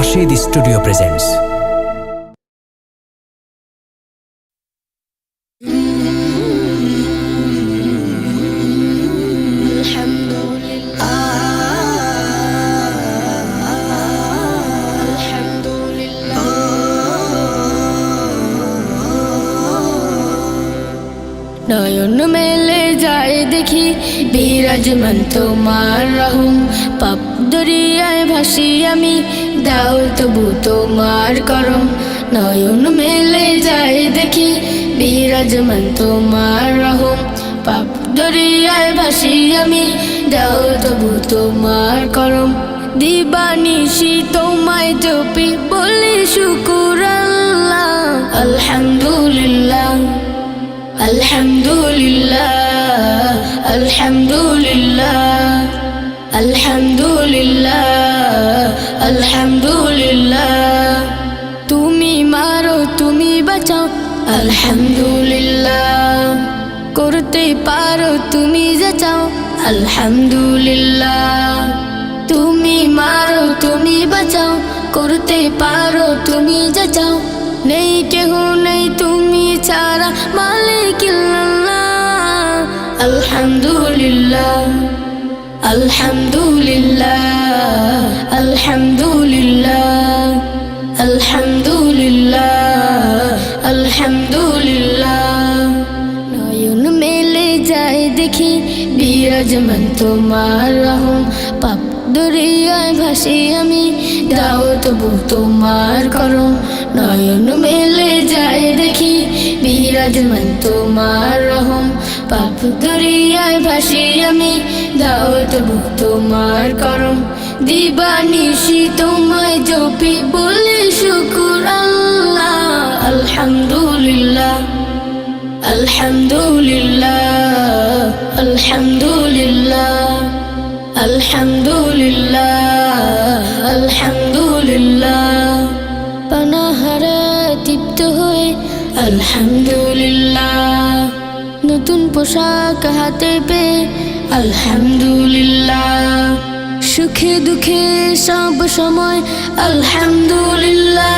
Rashed studio presents. নয়ন মেলে যায় দেখি বিরাজমান তোমার রহম, পাপ দরিয়ায় ভাসি আমি, দাও তবু তোমার করম। নয়ন মেলে যায় দেখি বিরাজমান তোমার রহম, পাপ দরিয়ায় ভাসি আমি, দাও তবু তোমার করম। দিবানিশি তোমায় জপি বলি শুকুর আল্লাহ, আলহামদুলিল্লাহ আলহামদুলিল্লাহ আলহামদুলিল্লাহ আলহামদুলিল্লাহ আলহামদুলিল্লাহ। তুমি মারো তুমি বাঁচাও আলহামদুলিল্লাহ, করতে পারো তুমি যা চাও আলহামদুলিল্লাহ। তুমি মারো তুমি বাঁচাও, করতে পারো তুমি যা চাও, নেই কেহ নেই তুমি ছাড়া মালিকিল্লাহ। আলহামদুলিল্লাহ আলহামদুলিল্লাহ আলহামদুলিল্লাহ আলহামদুলিল্লাহ আলহামদুলিল্লাহ। নয়ন মেলে যায় দেখি বিরাজমান তোমার রহম, পাপ দরিয়ায় ভাসি আমি, দাও তবু তোমার করম। নয়ন মেলে যায় দেখি বিরাজমান তোমার রহম, পাপ দরিয়ায় ভাসি আমি, দাও তবু তোমার করম। দিবানিশি তোমায় জপি বলি শুকুর আল্লাহ, আলহামদুলিল্লাহ আলহামদুলিল্লাহ আলহামদুলিল্লাহ আলহামদুলিল্লাহ আলহামদুলিল্লাহ। পানাহারা তৃপ্ত হয়ে আলহামদুলিল্লাহ, নতুন পোশাক হাতে পেয়ে আলহামদুলিল্লাহ, সুখে দুঃখে সব সময় আলহামদুলিল্লাহ